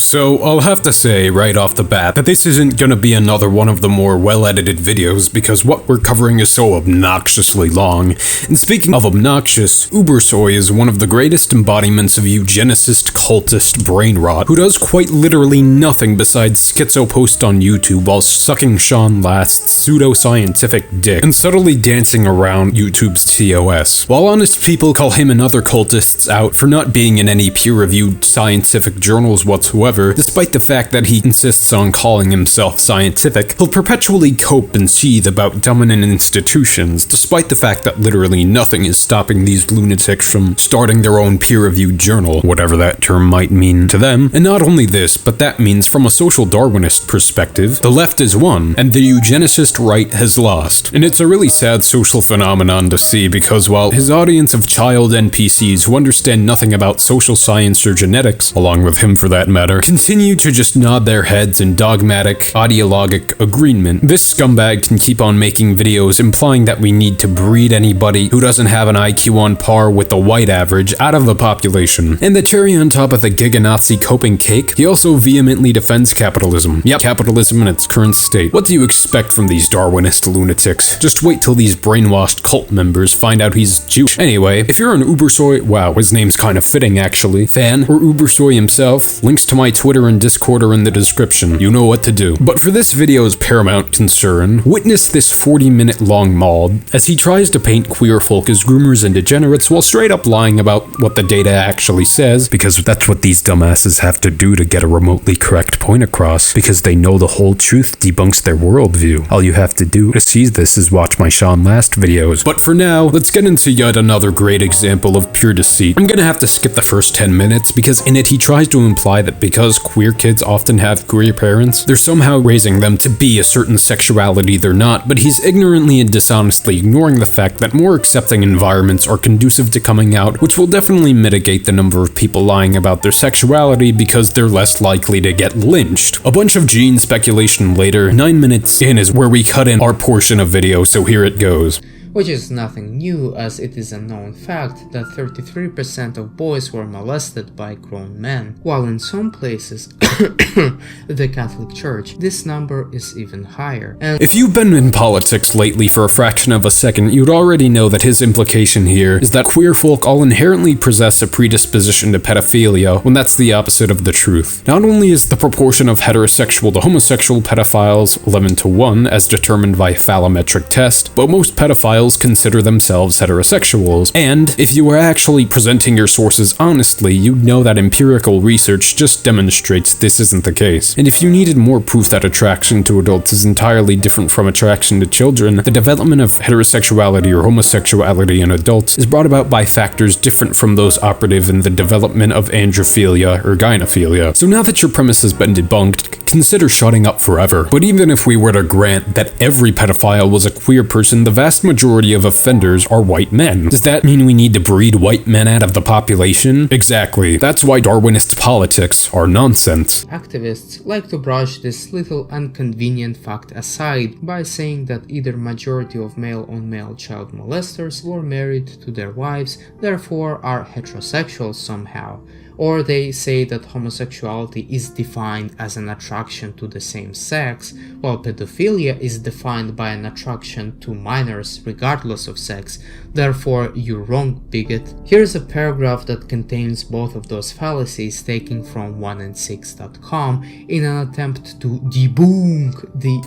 So I'll have to say right off the bat that this isn't gonna be another one of the more well-edited videos because what we're covering is so obnoxiously long. And speaking of obnoxious, Ubersoy is one of the greatest embodiments of eugenicist cultist brain rot, who does quite literally nothing besides schizo post on YouTube while sucking Sean Last's pseudo-scientific dick and subtly dancing around YouTube's TOS. While honest people call him and other cultists out for not being in any peer-reviewed scientific journals whatsoever, despite the fact that he insists on calling himself scientific, he'll perpetually cope and seethe about dominant institutions, despite the fact that literally nothing is stopping these lunatics from starting their own peer-reviewed journal, whatever that term might mean to them. And not only this, but that means from a social Darwinist perspective, the left has won, and the eugenicist right has lost. And it's a really sad social phenomenon to see because while his audience of child NPCs who understand nothing about social science or genetics, along with him for that matter, continue to just nod their heads in dogmatic, ideologic agreement, this scumbag can keep on making videos implying that we need to breed anybody who doesn't have an IQ on par with the white average out of the population. And the cherry on top of the Giga-Nazi coping cake, he also vehemently defends capitalism. Yep, capitalism in its current state. What do you expect from these Darwinist lunatics? Just wait till these brainwashed cult members find out he's Jewish. Anyway, if you're an Ubersoy, wow, his name's kind of fitting actually, fan, or Ubersoy himself, links to my Twitter and Discord are in the description. You know what to do. But for this video's paramount concern, witness this 40-minute long maud as he tries to paint queer folk as groomers and degenerates while straight up lying about what the data actually says, because that's what these dumbasses have to do to get a remotely correct point across, because they know the whole truth debunks their worldview. All you have to do to see this is watch my Sean Last videos. But for now, let's get into yet another great example of pure deceit. I'm gonna have to skip the first 10 minutes because in it he tries to imply that because queer kids often have queer parents, they're somehow raising them to be a certain sexuality they're not, but he's ignorantly and dishonestly ignoring the fact that more accepting environments are conducive to coming out, which will definitely mitigate the number of people lying about their sexuality because they're less likely to get lynched. A bunch of gene speculation later, 9 minutes in is where we cut in our portion of video, so here it goes. Which is nothing new, as it is a known fact that 33% of boys were molested by grown men, while in some places, the Catholic Church, this number is even higher. And if you've been in politics lately for a fraction of a second, you'd already know that his implication here is that queer folk all inherently possess a predisposition to pedophilia, when that's the opposite of the truth. Not only is the proportion of heterosexual to homosexual pedophiles 11:1 as determined by a phallometric test, but most pedophiles consider themselves heterosexuals, and if you were actually presenting your sources honestly, you'd know that empirical research just demonstrates this isn't the case. And if you needed more proof that attraction to adults is entirely different from attraction to children, the development of heterosexuality or homosexuality in adults is brought about by factors different from those operative in the development of androphilia or gynophilia. So now that your premise has been debunked, consider shutting up forever. But even if we were to grant that every pedophile was a queer person, the vast majority of offenders are white men. Does that mean we need to breed white men out of the population? Exactly. That's why Darwinist politics are nonsense. Activists like to brush this little inconvenient fact aside by saying that either majority of male-on-male child molesters were married to their wives, therefore are heterosexual somehow. Or they say that homosexuality is defined as an attraction to the same sex, while pedophilia is defined by an attraction to minors regardless of sex. Therefore, you're wrong, bigot. Here's a paragraph that contains both of those fallacies taken from 1and6.com in an attempt to debunk the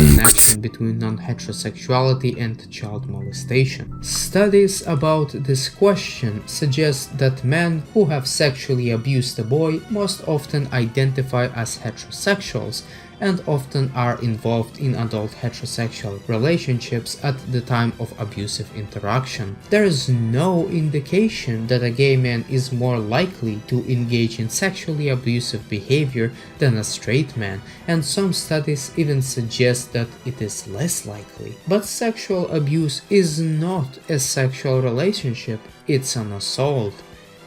connection between non-heterosexuality and child molestation. Studies about this question suggest that men who have sexually abused a boy most often identify as heterosexuals and often are involved in adult heterosexual relationships at the time of abusive interaction. There is no indication that a gay man is more likely to engage in sexually abusive behavior than a straight man, and some studies even suggest that it is less likely. But sexual abuse is not a sexual relationship, it's an assault.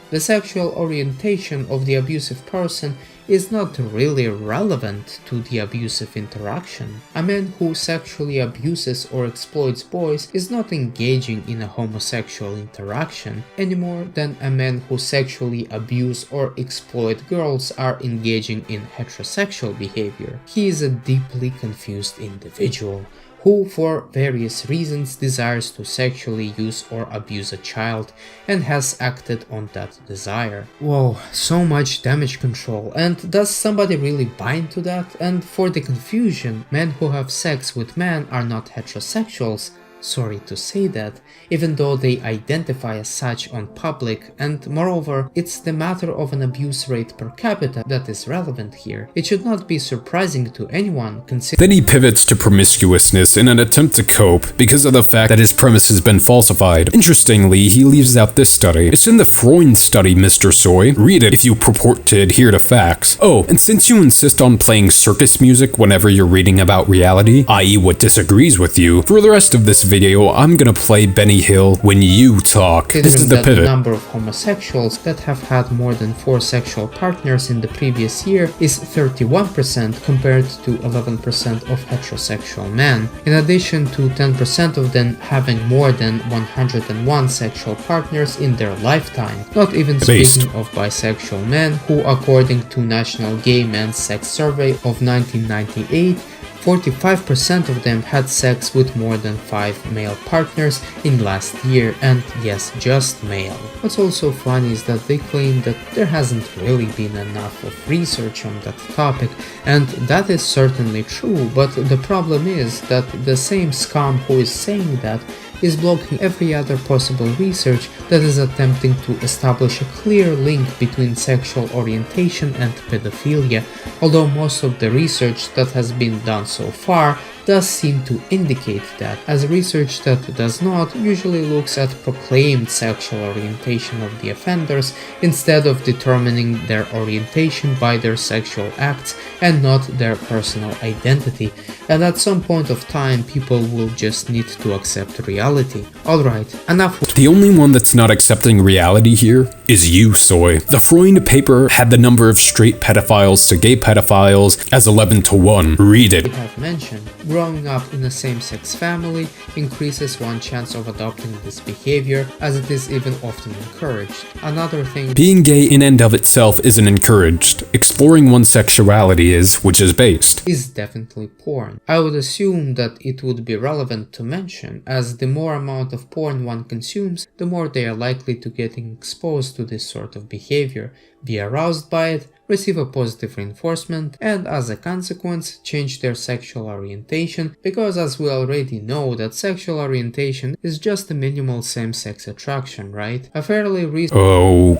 The sexual orientation of the abusive person is not really relevant to the abusive interaction. A man who sexually abuses or exploits boys is not engaging in a homosexual interaction any more than a man who sexually abuse or exploit girls are engaging in heterosexual behavior. He is a deeply confused individual who for various reasons desires to sexually use or abuse a child and has acted on that desire. Whoa, so much damage control, and does somebody really buy into that? And for the confusion, men who have sex with men are not heterosexuals. Sorry to say that, even though they identify as such on public, and moreover, it's the matter of an abuse rate per capita that is relevant here. It should not be surprising to anyone considering. Then he pivots to promiscuousness in an attempt to cope because of the fact that his premise has been falsified. Interestingly, he leaves out this study. It's in the Freud study, Mr. Soy. Read it if you purport to adhere to facts. Oh, and since you insist on playing circus music whenever you're reading about reality, i.e. what disagrees with you, for the rest of this video, I'm gonna play Benny Hill when you talk. This is the pivot. The number of homosexuals that have had more than 4 sexual partners in the previous year is 31% compared to 11% of heterosexual men, in addition to 10% of them having more than 101 sexual partners in their lifetime, not even speaking of bisexual men who, according to National Gay Men's Sex Survey of 1998, 45% of them had sex with more than 5 male partners in last year, and yes, just male. What's also funny is that they claim that there hasn't really been enough of research on that topic, and that is certainly true, but the problem is that the same scum who is saying that is blocking every other possible research that is attempting to establish a clear link between sexual orientation and pedophilia, although most of the research that has been done so far does seem to indicate that, as research that does not usually looks at proclaimed sexual orientation of the offenders instead of determining their orientation by their sexual acts and not their personal identity, and at some point of time people will just need to accept reality. Alright, enough. The only one that's not accepting reality here is you, Soy. The Freud paper had the number of straight pedophiles to gay pedophiles as 11-to-1. Read it. We have mentioned, growing up in a same-sex family increases one's chance of adopting this behavior, as it is even often encouraged. Another thing, being gay in and of itself isn't encouraged. Exploring one's sexuality is, which is based. Is definitely porn. I would assume that it would be relevant to mention, as the more amount of porn one consumes, the more they are likely to getting exposed to this sort of behavior, be aroused by it, receive a positive reinforcement, and as a consequence change their sexual orientation, because as we already know that sexual orientation is just a minimal same-sex attraction, right? A fairly recent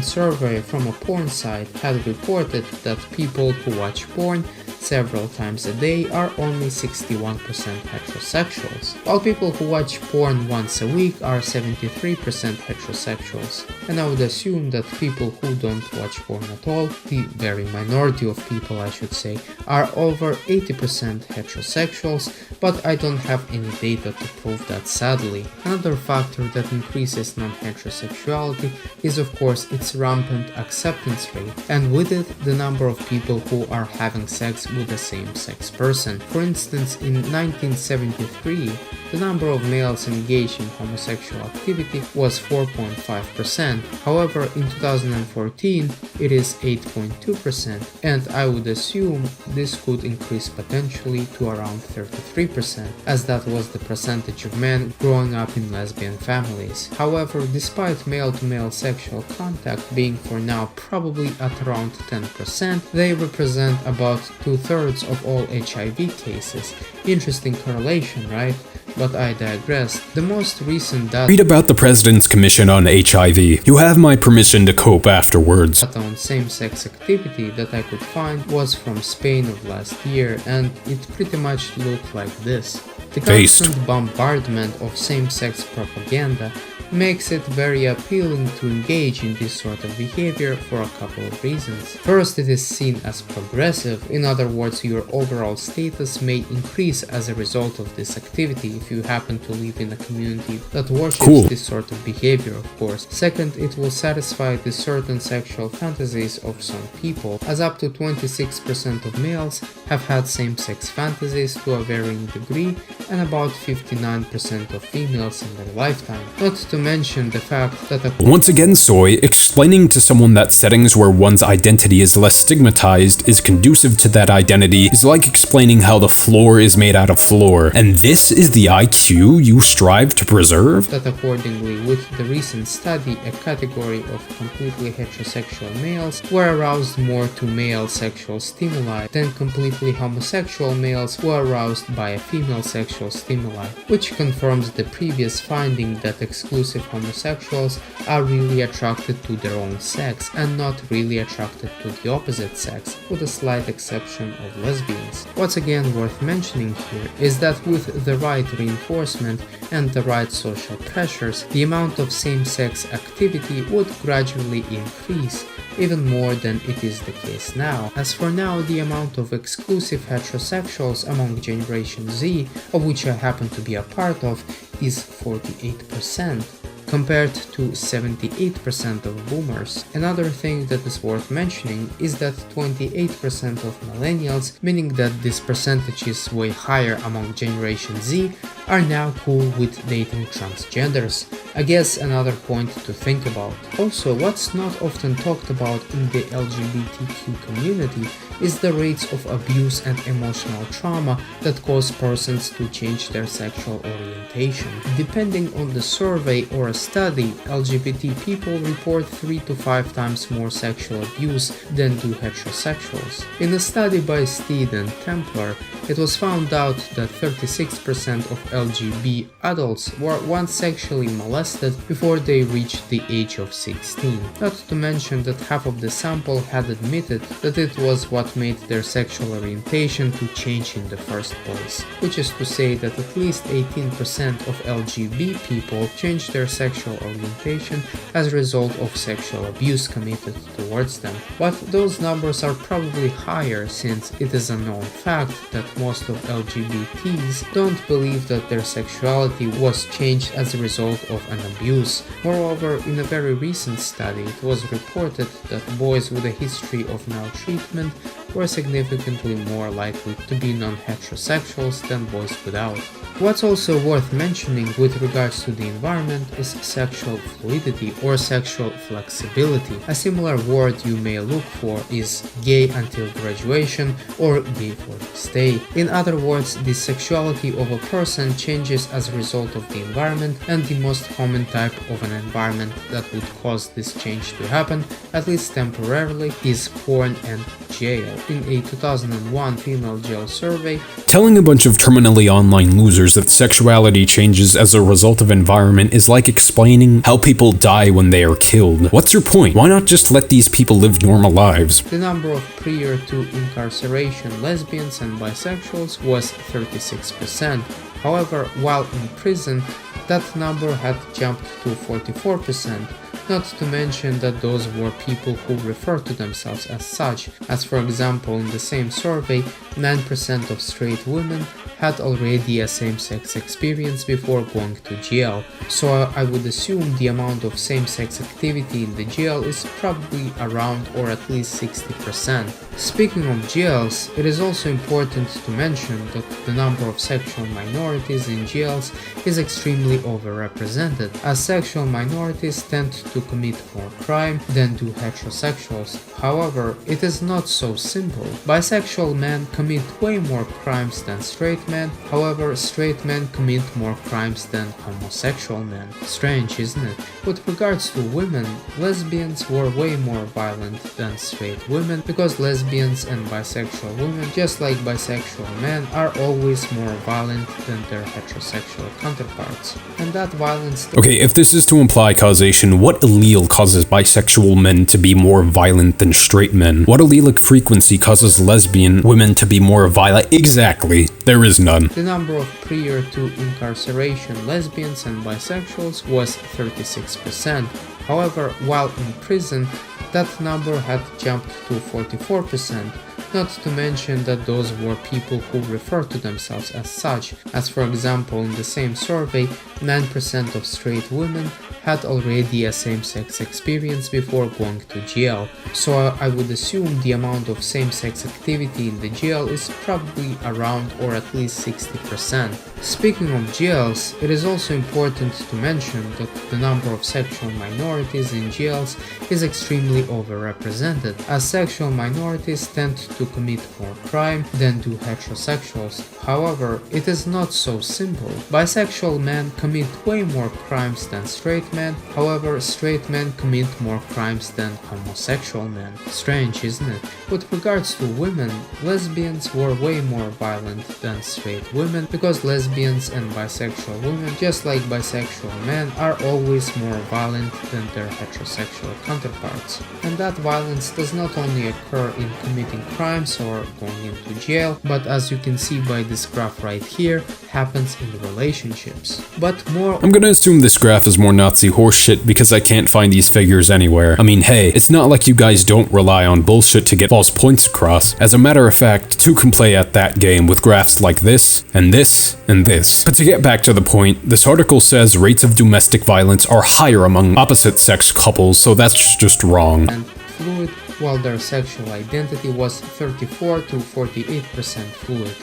survey from a porn site had reported that people who watch porn several times a day are only 61% heterosexuals, while people who watch porn once a week are 73% heterosexuals. And I would assume that people who don't watch porn at all, the very minority of people I should say, are over 80% heterosexuals, but I don't have any data to prove that sadly. Another factor that increases non-heterosexuality is of course its rampant acceptance rate, and with it the number of people who are having sex with a same-sex person. For instance, in 1973, the number of males engaged in homosexual activity was 4.5%, however in 2014 it is 8.2%, and I would assume this could increase potentially to around 33%, as that was the percentage of men growing up in lesbian families. However, despite male-to-male sexual contact being for now probably at around 10%, they represent about 2/3 of all HIV cases. Interesting correlation, right? But I digress. The most recent data— read about the President's Commission on HIV. You have my permission to cope afterwards. Data on same-sex activity that I could find was from Spain of last year, and it pretty much looked like this. The constant bombardment of same-sex propaganda makes it very appealing to engage in this sort of behavior for a couple of reasons. First, it is seen as progressive, in other words, your overall status may increase as a result of this activity if you happen to live in a community that worships this sort of behavior, of course. Second, it will satisfy the certain sexual fantasies of some people, as up to 26% of males have had same-sex fantasies to a varying degree, and about 59% of females in their lifetime. Not to mention the fact that once again, Soy, explaining to someone that settings where one's identity is less stigmatized is conducive to that identity is like explaining how the floor is made out of floor, and this is the IQ you strive to preserve? That accordingly, with the recent study, a category of completely heterosexual males were aroused more to male sexual stimuli than completely homosexual males were aroused by a female sexual stimuli, which confirms the previous finding that exclusive homosexuals are really attracted to their own sex and not really attracted to the opposite sex, with a slight exception of lesbians. What's again worth mentioning here is that with the right reinforcement and the right social pressures, the amount of same-sex activity would gradually increase, even more than it is the case now. As for now, the amount of exclusive heterosexuals among Generation Z, of which I happen to be a part of, is 48%. Compared to 78% of boomers. Another thing that is worth mentioning is that 28% of millennials, meaning that this percentage is way higher among Generation Z, are now cool with dating transgenders. I guess another point to think about. Also, what's not often talked about in the LGBTQ community is the rates of abuse and emotional trauma that cause persons to change their sexual orientation. Depending on the survey or a study, LGBT people report 3 to 5 times more sexual abuse than do heterosexuals. In a study by Steed and Templar, it was found out that 36% of LGBT adults were once sexually molested before they reached the age of 16. Not to mention that half of the sample had admitted that it was what made their sexual orientation to change in the first place, which is to say that at least 18% of LGBT people changed their sexual orientation as a result of sexual abuse committed towards them. But those numbers are probably higher since it is a known fact that most of LGBTs don't believe that their sexuality was changed as a result of an abuse. Moreover, in a very recent study, it was reported that boys with a history of maltreatment were significantly more likely to be non-heterosexuals than boys without. What's also worth mentioning with regards to the environment is sexual fluidity or sexual flexibility. A similar word you may look for is gay until graduation or gay for stay. In other words, the sexuality of a person changes as a result of the environment, and the most common type of an environment that would cause this change to happen, at least temporarily, is porn and jail. In a 2001 female jail survey, telling a bunch of terminally online losers that sexuality changes as a result of environment is like explaining how people die when they are killed. What's your point? Why not just let these people live normal lives? The number of prior to incarceration lesbians and bisexuals was 36%. However, while in prison, that number had jumped to 44%. Not to mention that those were people who refer to themselves as such, as for example in the same survey, 9% of straight women had already a same-sex experience before going to jail, so I would assume the amount of same-sex activity in the jail is probably around or at least 60%. Speaking of jails, it is also important to mention that the number of sexual minorities in jails is extremely overrepresented, as sexual minorities tend to commit more crime than do heterosexuals. However, it is not so simple. Bisexual men commit way more crimes than straight men, however, straight men commit more crimes than homosexual men. Strange, isn't it? With regards to women, lesbians were way more violent than straight women, because lesbians and bisexual women, just like bisexual men, are always more violent than their heterosexual counterparts. And that violence... Okay, if this is to imply causation, what what allele causes bisexual men to be more violent than straight men? What allelic frequency causes lesbian women to be more violent? Exactly. There is none. The number of prior to incarceration lesbians and bisexuals was 36%. However, while in prison, that number had jumped to 44%. Not to mention that those were people who refer to themselves as such, as for example in the same survey, 9% of straight women had already a same-sex experience before going to jail, so I would assume the amount of same-sex activity in the jail is probably around or at least 60%. Speaking of jails, it is also important to mention that the number of sexual minorities in jails is extremely overrepresented, as sexual minorities tend to commit more crime than do heterosexuals. However, it is not so simple. Bisexual men commit way more crimes than straight men, however, straight men commit more crimes than homosexual men. Strange, isn't it? With regards to women, lesbians were way more violent than straight women, because lesbians and bisexual women, just like bisexual men, are always more violent than their heterosexual counterparts. And that violence does not only occur in committing crimes or going into jail, but as you can see by this graph right here, happens in relationships. I'm gonna assume this graph is more Nazi horseshit because I can't find these figures anywhere. I mean, hey, it's not like you guys don't rely on bullshit to get false points across. As a matter of fact, two can play at that game with graphs like this, and this, and this. But to get back to the point, this article says rates of domestic violence are higher among opposite-sex couples, so that's just wrong. And fluid, while their sexual identity was 34 to 48% fluid.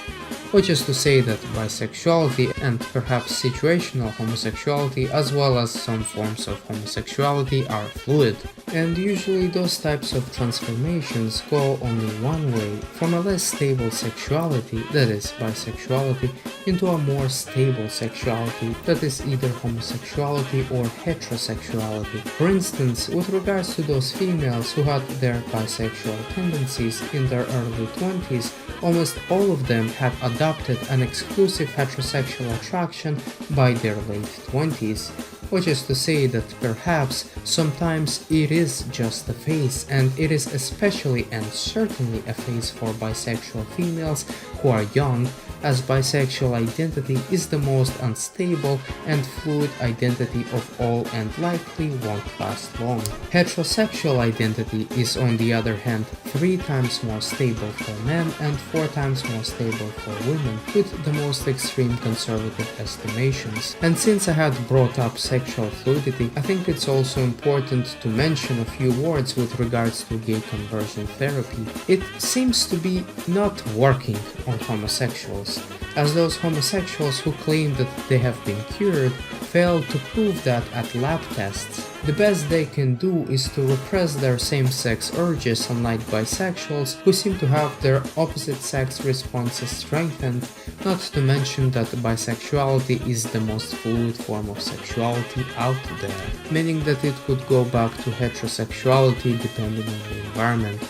Which is to say that bisexuality and perhaps situational homosexuality as well as some forms of homosexuality are fluid. And usually those types of transformations go only one way, from a less stable sexuality, that is bisexuality, into a more stable sexuality, that is either homosexuality or heterosexuality. For instance, with regards to those females who had their bisexual tendencies in their early 20s, almost all of them had adopted an exclusive heterosexual attraction by their late 20s, which is to say that perhaps sometimes it is just a phase, and it is especially and certainly a phase for bisexual females who are young, as bisexual identity is the most unstable and fluid identity of all and likely won't last long. Heterosexual identity is on the other hand 3 times more stable for men and 4 times more stable for women, with the most extreme conservative estimations. And since I had brought up sexual fluidity, I think it's also important to mention a few words with regards to gay conversion therapy. It seems to be not working on homosexuals, as those homosexuals who claim that they have been cured fail to prove that at lab tests. The best they can do is to repress their same-sex urges, unlike bisexuals who seem to have their opposite-sex responses strengthened, not to mention that bisexuality is the most fluid form of sexuality out there, meaning that it could go back to heterosexuality depending on the environment.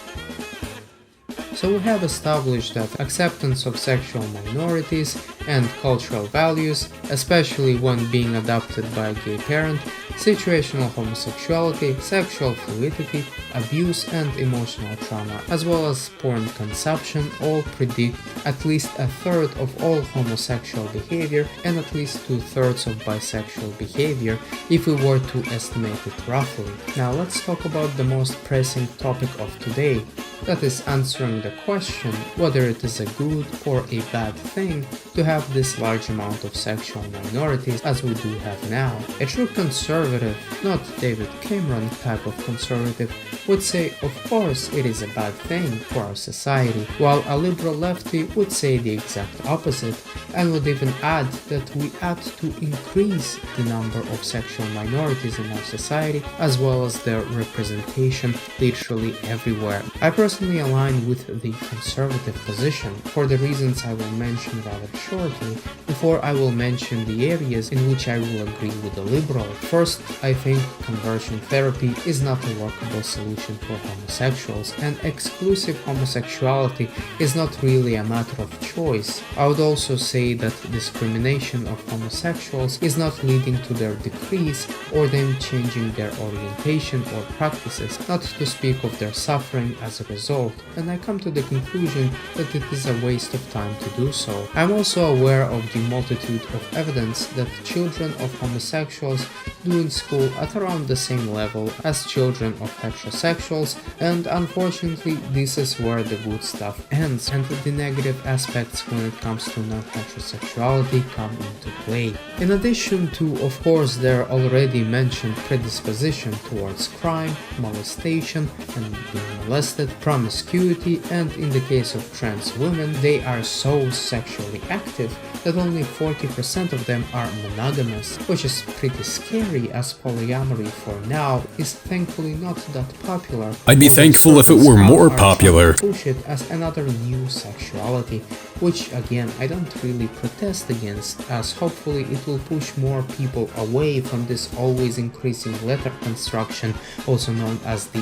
So we have established that acceptance of sexual minorities and cultural values, especially when being adopted by a gay parent, situational homosexuality, sexual fluidity, abuse and emotional trauma, as well as porn consumption all predict at least a third of all homosexual behavior and at least 2/3 of bisexual behavior if we were to estimate it roughly. Now let's talk about the most pressing topic of today, that is answering the question whether it is a good or a bad thing to have this large amount of sexual minorities as we do have now. A true conservative, not David Cameron type of conservative, would say of course it is a bad thing for our society, while a liberal lefty would say the exact opposite and would even add that we ought to increase the number of sexual minorities in our society as well as their representation literally everywhere. I personally align with the conservative position for the reasons I will mention rather shortly, before I will mention the areas in which I will agree with the liberal. First, I think conversion therapy is not a workable solution for homosexuals, and exclusive homosexuality is not really a matter of choice. I would also say that discrimination of homosexuals is not leading to their decrease or them changing their orientation or practices, not to speak of their suffering as a result, and I come to the conclusion that it is a waste of time to do so. I'm also aware of the multitude of evidence that children of homosexuals do in school at around the same level as children of heterosexuals, and unfortunately this is where the good stuff ends and the negative aspects when it comes to non-heterosexuality come into play. In addition to, of course, their already mentioned predisposition towards crime, molestation and being molested, promiscuity, and in the case of trans women, they are so sexually active that only 40% of them are monogamous, which is pretty scary as polyamory for now is thankfully not that popular. I'd be thankful if it were more popular. Push it as another new sexuality, which again I don't really protest against, as hopefully it will push more people away from this always increasing letter construction, also known as the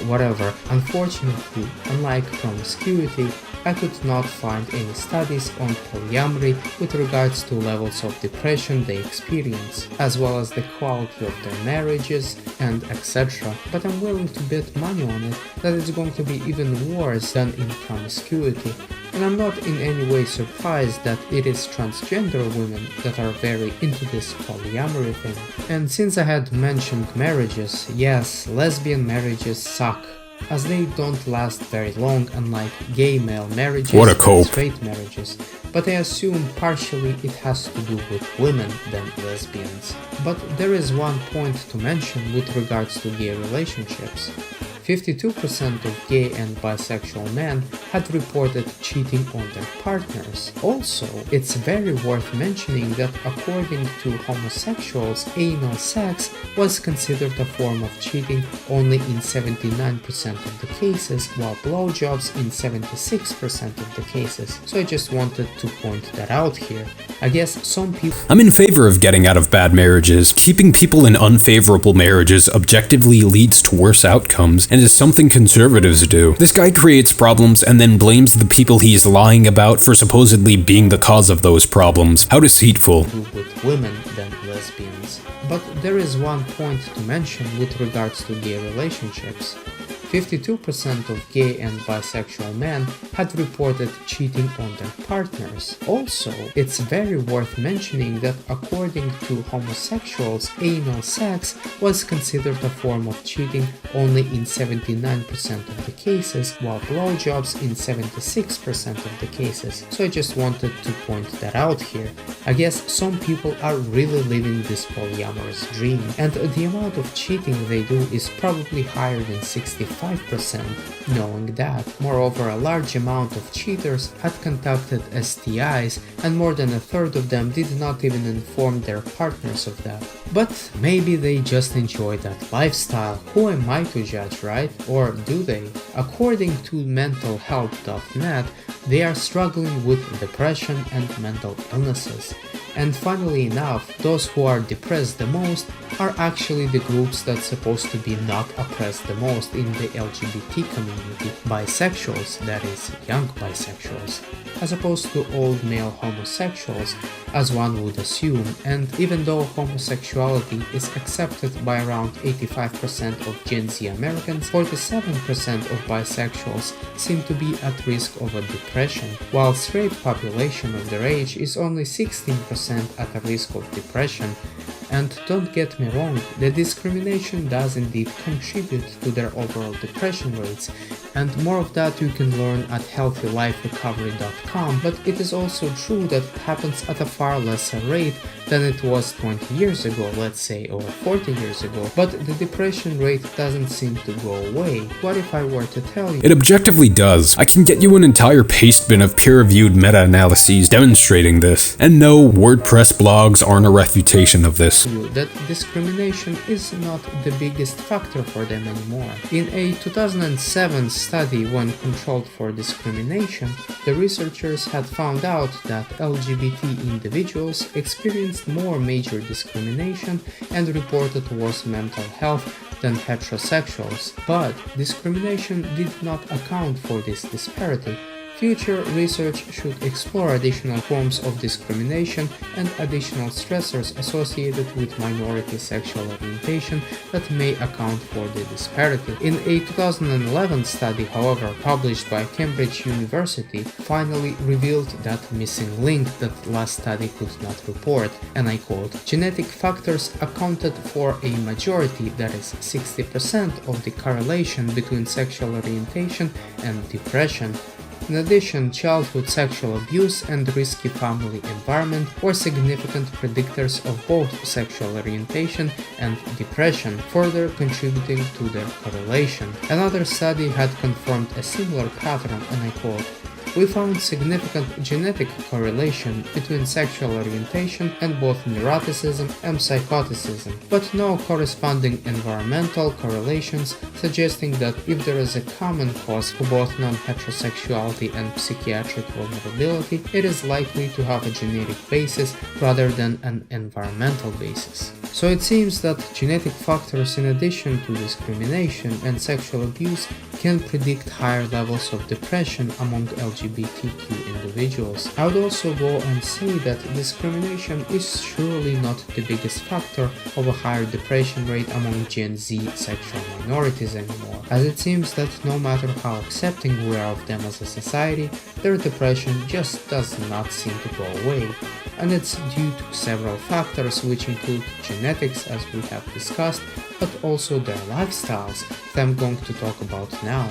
whatever. Unfortunately, unlike promiscuity, I could not find any studies on polyamory with regards to levels of depression they experience, as well as the quality of their marriages and etc. But I'm willing to bet money on it that it's going to be even worse than in promiscuity. And I'm not in any way surprised that it is transgender women that are very into this polyamory thing. And since I had mentioned marriages, yes, lesbian marriages suck, as they don't last very long, unlike gay male marriages and straight marriages, but I assume partially it has to do with women than lesbians. But there is one point to mention with regards to gay relationships. 52% of gay and bisexual men had reported cheating on their partners. Also, it's very worth mentioning that according to homosexuals, anal sex was considered a form of cheating only in 79% of the cases, while blowjobs in 76% of the cases. So I just wanted to point that out here. I guess some people— I'm in favor of getting out of bad marriages. Keeping people in unfavorable marriages objectively leads to worse outcomes, and is something conservatives do. This guy creates problems and then blames the people he's lying about for supposedly being the cause of those problems. How deceitful. With women than lesbians. But there is one point to mention with regards to gay relationships. 52% of gay and bisexual men had reported cheating on their partners. Also, it's very worth mentioning that according to homosexuals, anal sex was considered a form of cheating only in 79% of the cases, while blowjobs in 76% of the cases. So I just wanted to point that out here. I guess some people are really living this polyamorous dream, and the amount of cheating they do is probably higher than 65%, knowing that. Moreover, a large amount of cheaters had contracted STIs, and more than a third of them did not even inform their partners of that. But maybe they just enjoy that lifestyle. Who am I to judge, right? Or do they? According to mentalhealth.net, they are struggling with depression and mental illnesses. And funnily enough, those who are depressed the most are actually the groups that's supposed to be not oppressed the most in the LGBT community. Bisexuals, that is, young bisexuals, as opposed to old male homosexuals, as one would assume. And even though homosexuality is accepted by around 85% of Gen Z Americans, 47% of bisexuals seem to be at risk of a depression, while straight population of their age is only 16% at a risk of depression. And don't get me wrong, the discrimination does indeed contribute to their overall depression rates, And more of that you can learn at healthyliferecovery.com, but it is also true that it happens at a far lesser rate than it was 20 years ago, let's say, or 40 years ago. But the depression rate doesn't seem to go away. What if I were to tell you? It objectively does. I can get you an entire paste bin of peer-reviewed meta-analyses demonstrating this. And no, WordPress blogs aren't a refutation of this. That discrimination is not the biggest factor for them anymore. In a 2007 study when controlled for discrimination, the researchers had found out that LGBT individuals experienced more major discrimination and reported worse mental health than heterosexuals, but discrimination did not account for this disparity. Future research should explore additional forms of discrimination and additional stressors associated with minority sexual orientation that may account for the disparity. In a 2011 study, however, published by Cambridge University, finally revealed that missing link that last study could not report, and I quote, "Genetic factors accounted for a majority, that is 60% of the correlation between sexual orientation and depression." In addition, childhood sexual abuse and risky family environment were significant predictors of both sexual orientation and depression, further contributing to their correlation. Another study had confirmed a similar pattern, and I quote, "We found significant genetic correlation between sexual orientation and both neuroticism and psychoticism, but no corresponding environmental correlations, suggesting that if there is a common cause for both non-heterosexuality and psychiatric vulnerability, it is likely to have a genetic basis rather than an environmental basis." So it seems that genetic factors, in addition to discrimination and sexual abuse, can predict higher levels of depression among LGBTQ individuals. I would also go and say that discrimination is surely not the biggest factor of a higher depression rate among Gen Z sexual minorities anymore, as it seems that no matter how accepting we are of them as a society, their depression just does not seem to go away. And it's due to several factors, which include genetics, as we have discussed, but also their lifestyles that I'm going to talk about now.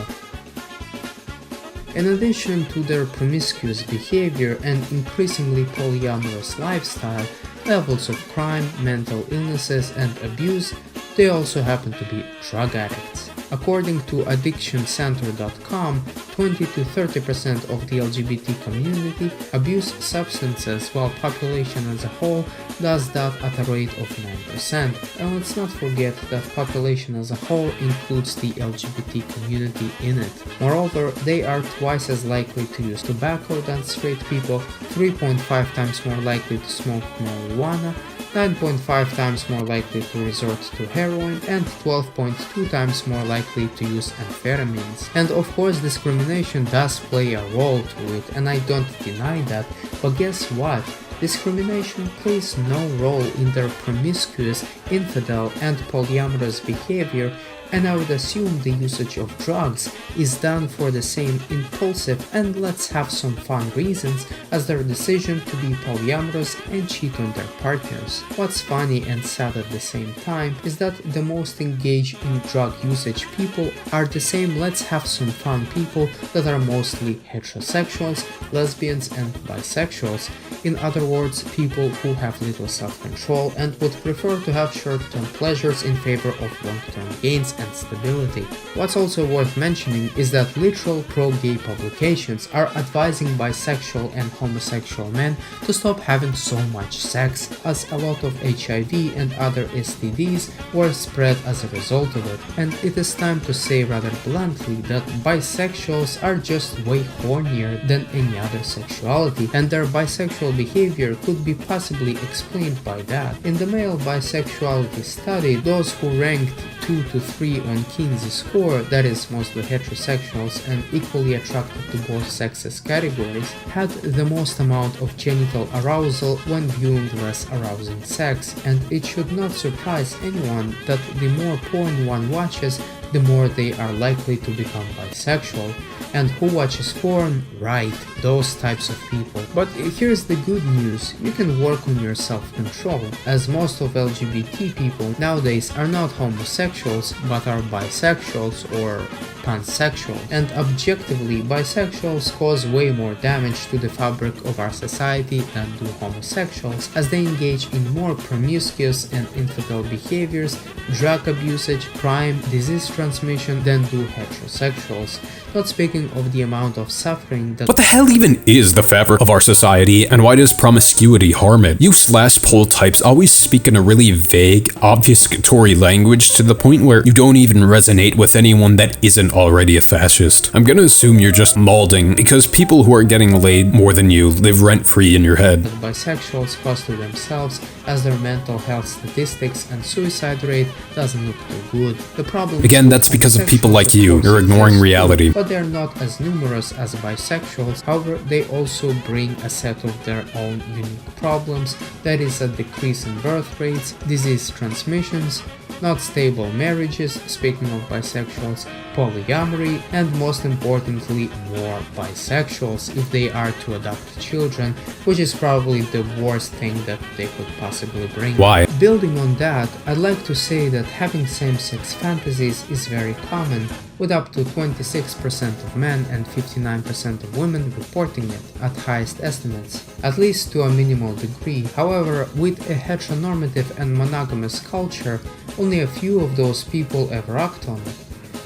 In addition to their promiscuous behavior and increasingly polyamorous lifestyle, levels of crime, mental illnesses, and abuse, they also happen to be drug addicts. According to addictioncenter.com, 20 to 30% of the LGBT community abuse substances, while population as a whole does that at a rate of 9%. And let's not forget that population as a whole includes the LGBT community in it. Moreover, they are twice as likely to use tobacco than straight people, 3.5 times more likely to smoke marijuana, 9.5 times more likely to resort to heroin, and 12.2 times more likely to use amphetamines. And of course, discrimination does play a role to it, and I don't deny that, but guess what? Discrimination plays no role in their promiscuous, infidel, and polyamorous behavior, and I would assume the usage of drugs is done for the same impulsive and let's have some fun reasons as their decision to be polyamorous and cheat on their partners. What's funny and sad at the same time is that the most engaged in drug usage people are the same let's have some fun people that are mostly heterosexuals, lesbians, and bisexuals. In other words, people who have little self-control and would prefer to have short-term pleasures in favor of long-term gains and stability. What's also worth mentioning is that literal pro-gay publications are advising bisexual and homosexual men to stop having so much sex, as a lot of HIV and other STDs were spread as a result of it. And it is time to say rather bluntly that bisexuals are just way hornier than any other sexuality, and their bisexual behavior could be possibly explained by that. In the male bisexuality study, those who ranked 2 to 3 on Kinsey's score, that is mostly heterosexuals and equally attracted to both sexes categories, had the most amount of genital arousal when viewing less arousing sex, and it should not surprise anyone that the more porn one watches, the more they are likely to become bisexual. And who watches porn? Right, those types of people. But here's the good news, you can work on your self-control, as most of LGBT people nowadays are not homosexuals but are bisexuals or pansexual. And objectively, bisexuals cause way more damage to the fabric of our society than do homosexuals, as they engage in more promiscuous and infidel behaviors, drug abusage, crime, disease transmission than do heterosexuals. Not speaking of the amount of suffering that— What the hell even is the fabric of our society, and why does promiscuity harm it? You /pol types always speak in a really vague, obfuscatory language to the point where you don't even resonate with anyone that isn't already a fascist. I'm gonna assume you're just malding, because people who are getting laid more than you live rent-free in your head. that bisexuals cause to themselves, as their mental health statistics and suicide rate doesn't look too good. The problem Again, that's because of people like you. You're ignoring reality. But they're not as numerous as bisexuals. However, they also bring a set of their own unique problems, that is a decrease in birth rates, disease transmissions, not stable marriages, speaking of bisexuals, polyamory, and most importantly, more bisexuals if they are to adopt children, which is probably the worst thing that they could possibly bring. Why? Building on that, I'd like to say that having same-sex fantasies is very common, with up to 26% of men and 59% of women reporting it at highest estimates, at least to a minimal degree. However, with a heteronormative and monogamous culture, only a few of those people ever act on it,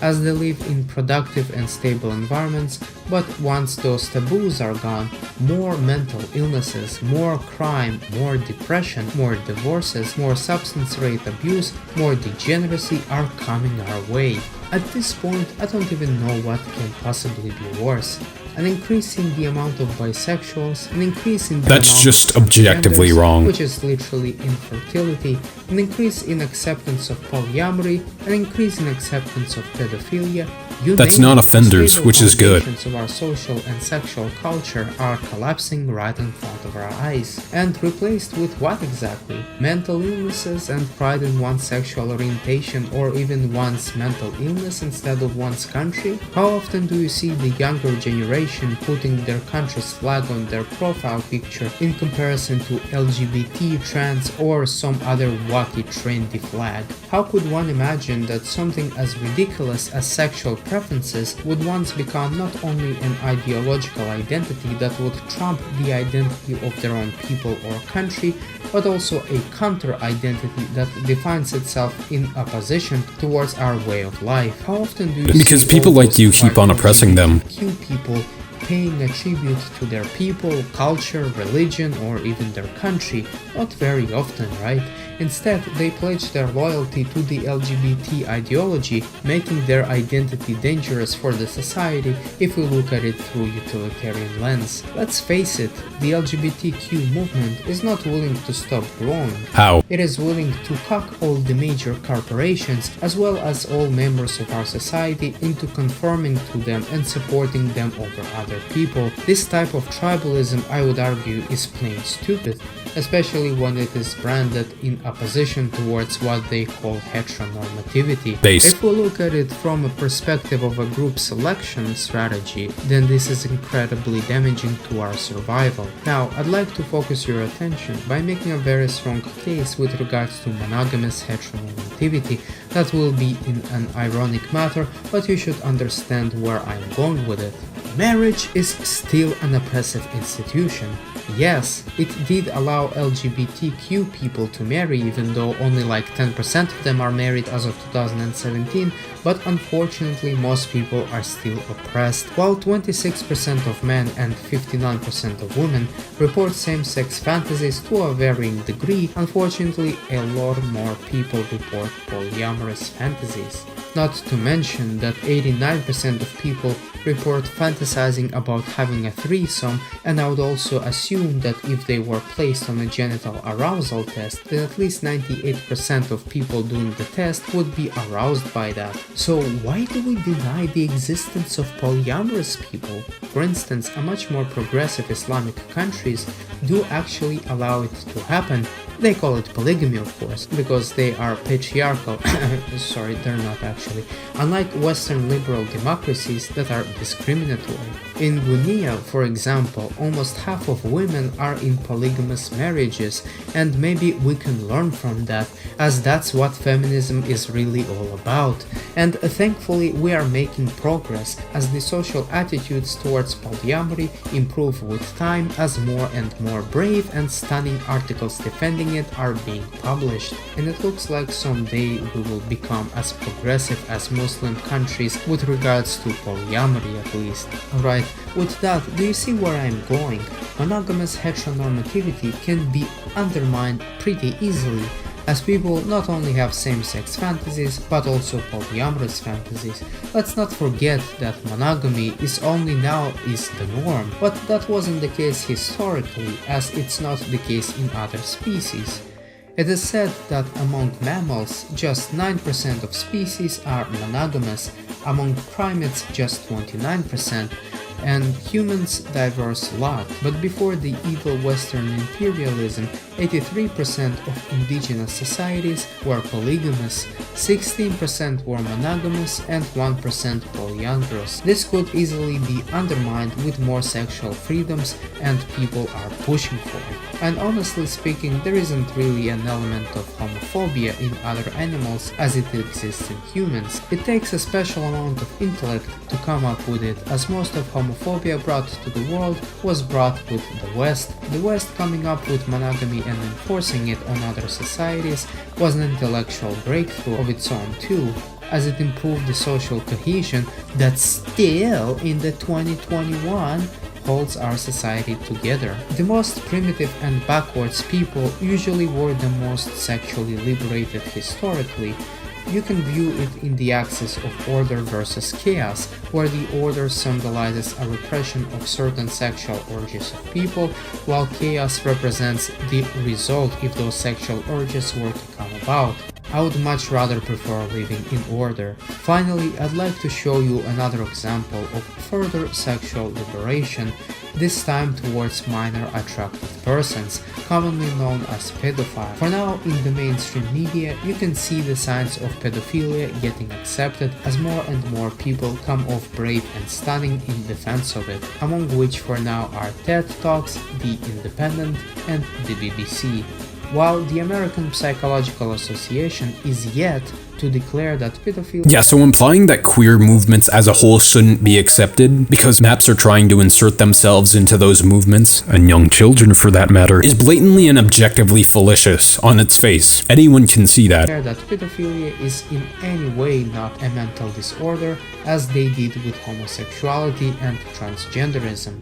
as they live in productive and stable environments. But once those taboos are gone, more mental illnesses, more crime, more depression, more divorces, more substance rate abuse, more degeneracy are coming our way. At this point, I don't even know what can possibly be worse. An increase in the amount of bisexuals, an increase in the That's amount just of objectively transgenders, wrong. which is literally infertility, an increase in acceptance of polyamory, an increase in acceptance of pedophilia. That's not offenders, which is good. The of our social and sexual culture are collapsing right in front of our eyes, and replaced with what exactly? Mental illnesses and pride in one's sexual orientation, or even one's mental illness instead of one's country? How often do you see the younger generation putting their country's flag on their profile picture in comparison to LGBT, trans, or some other wacky trendy flag? How could one imagine that something as ridiculous as sexual preferences would once become not only an ideological identity that would trump the identity of their own people or country, but also a counter-identity that defines itself in opposition towards our way of life? How often do you Because see people all like those you keep on oppressing them. LGBTQ people paying a tribute to their people, culture, religion, or even their country? Not very often, right? Instead, they pledge their loyalty to the LGBT ideology, making their identity dangerous for the society if we look at it through utilitarian lens. Let's face it, the LGBTQ movement is not willing to stop growing. How? It is willing to cuck all the major corporations as well as all members of our society into conforming to them and supporting them over other people. This type of tribalism, I would argue, is plain stupid, especially when it is branded in opposition towards what they call heteronormativity. Base. If we look at it from a perspective of a group selection strategy, then this is incredibly damaging to our survival. Now, I'd like to focus your attention by making a very strong case with regards to monogamous heteronormativity that will be in an ironic matter, but you should understand where I'm going with it. Marriage is still an oppressive institution. Yes, it did allow LGBTQ people to marry, even though only like 10% of them are married as of 2017, but unfortunately most people are still oppressed. While 26% of men and 59% of women report same-sex fantasies to a varying degree, unfortunately a lot more people report polyamorous fantasies. Not to mention that 89% of people report fantasizing about having a threesome, and I would also assume that if they were placed on a genital arousal test, then at least 98% of people doing the test would be aroused by that. So why do we deny the existence of polyamorous people? For instance, a much more progressive Islamic countries do actually allow it to happen, They call it polygamy, of course, because they are patriarchal. Sorry, they're not actually. Unlike Western liberal democracies that are discriminatory. In Guinea, for example, almost half of women are in polygamous marriages, and maybe we can learn from that, as that's what feminism is really all about. And thankfully we are making progress, as the social attitudes towards polyamory improve with time, as more and more brave and stunning articles defending it are being published. And it looks like someday we will become as progressive as Muslim countries with regards to polyamory, at least. Alright, with that, do you see where I'm going? Monogamous heteronormativity can be undermined pretty easily, as people not only have same-sex fantasies, but also polyamorous fantasies. Let's not forget that monogamy is only now is the norm, but that wasn't the case historically, as it's not the case in other species. It is said that among mammals, just 9% of species are monogamous, among primates just 29%, and humans diverse a lot. But before the evil Western imperialism, 83% of indigenous societies were polygamous, 16% were monogamous, and 1% polyandrous. This could easily be undermined with more sexual freedoms, and people are pushing for it. And honestly speaking, there isn't really an element of homophobia in other animals as it exists in humans. It takes a special amount of intellect to come up with it, as most of homophobia brought to the world was brought with the West. The West coming up with monogamy and enforcing it on other societies was an intellectual breakthrough of its own too, as it improved the social cohesion that still in the 2021 holds our society together. The most primitive and backwards people usually were the most sexually liberated historically. You can view it in the axis of order versus chaos, where the order symbolizes a repression of certain sexual urges of people, while chaos represents the result if those sexual urges were to come about. I would much rather prefer living in order. Finally, I'd like to show you another example of further sexual liberation, this time towards minor attractive persons, commonly known as pedophiles. For now, in the mainstream media, you can see the signs of pedophilia getting accepted as more and more people come off brave and stunning in defense of it, among which for now are TED Talks, The Independent, and the BBC. While the American Psychological Association is yet to declare that pedophilia— Yeah, so implying that queer movements as a whole shouldn't be accepted because maps are trying to insert themselves into those movements, and young children for that matter, is blatantly and objectively fallacious on its face. Anyone can see that. That pedophilia is in any way not a mental disorder, as they did with homosexuality and transgenderism.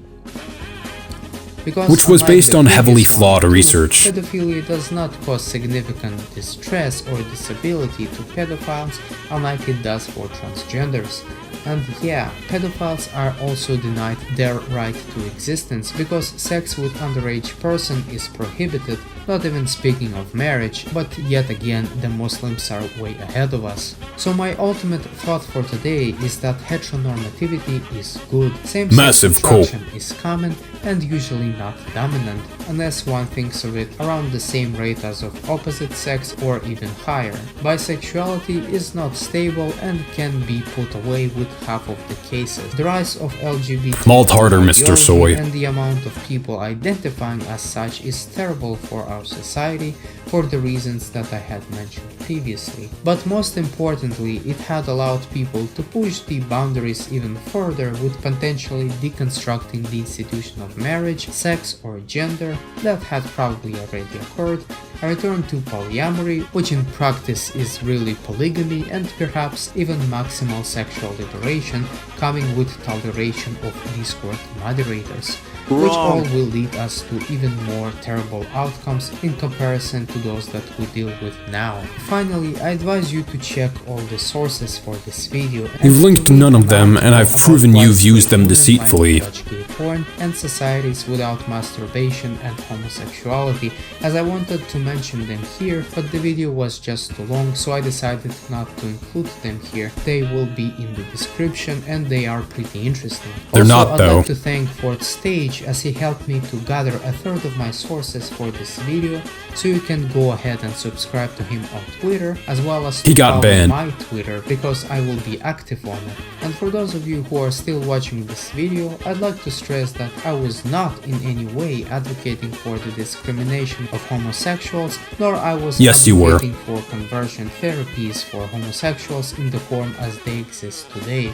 Which was based on heavily flawed research. Pedophilia does not cause significant distress or disability to pedophiles, unlike it does for transgenders. And yeah, pedophiles are also denied their right to existence because sex with underage person is prohibited, not even speaking of marriage, but yet again the Muslims are way ahead of us. So my ultimate thought for today is that heteronormativity is good. Same-sex attraction is common and usually not dominant, unless one thinks of it around the same rate as of opposite sex or even higher. Bisexuality is not stable and can be put away with half of the cases. The rise of LGBT Malt harder, Mr. Soy. and the amount of people identifying as such is terrible for our society for the reasons that I had mentioned previously. But most importantly, it had allowed people to push the boundaries even further with potentially deconstructing the institution of marriage, sex, or gender that had probably already occurred, a return to polyamory, which in practice is really polygamy, and perhaps even maximal sexual liberation, coming with toleration of Discord moderators, which all will lead us to even more terrible outcomes in comparison to those that we deal with now. Finally, I advise you to check all the sources for this video. You've linked none of them, and I've proven you've used them deceitfully. Porn and societies without masturbation and homosexuality, as I wanted to mention them here, but the video was just too long, so I decided not to include them here. They will be in the description and they are pretty interesting. They're also, not, though. I'd like to thank Fourth Stage as he helped me to gather a third of my sources for this video, so you can go ahead and subscribe to him on Twitter, as well as to follow my Twitter, because I will be active on it. And for those of you who are still watching this video, I'd like to stress that I was not in any way advocating for the discrimination of homosexuals, nor I was advocating for conversion therapies for homosexuals in the form as they exist today.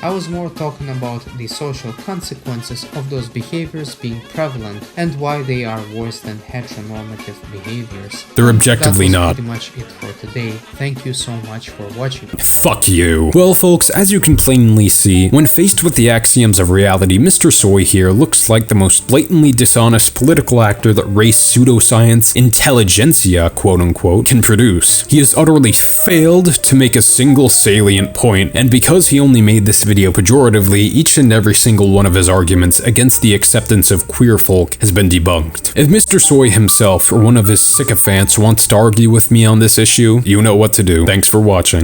I was more talking about the social consequences of those behaviors being prevalent and why they are worse than heteronormative behaviors. They're objectively not. That was pretty much it for today. Thank you so much for watching. Fuck you. Well folks, as you can plainly see, when faced with the axioms of reality, Mr. Soy here looks like the most blatantly dishonest political actor that race pseudoscience intelligentsia, quote unquote, can produce. He has utterly failed to make a single salient point, and because he only made this video pejoratively, each and every single one of his arguments against the acceptance of queer folk has been debunked. If Mr. Soy himself or one of his sycophants wants to argue with me on this issue, you know what to do. Thanks for watching.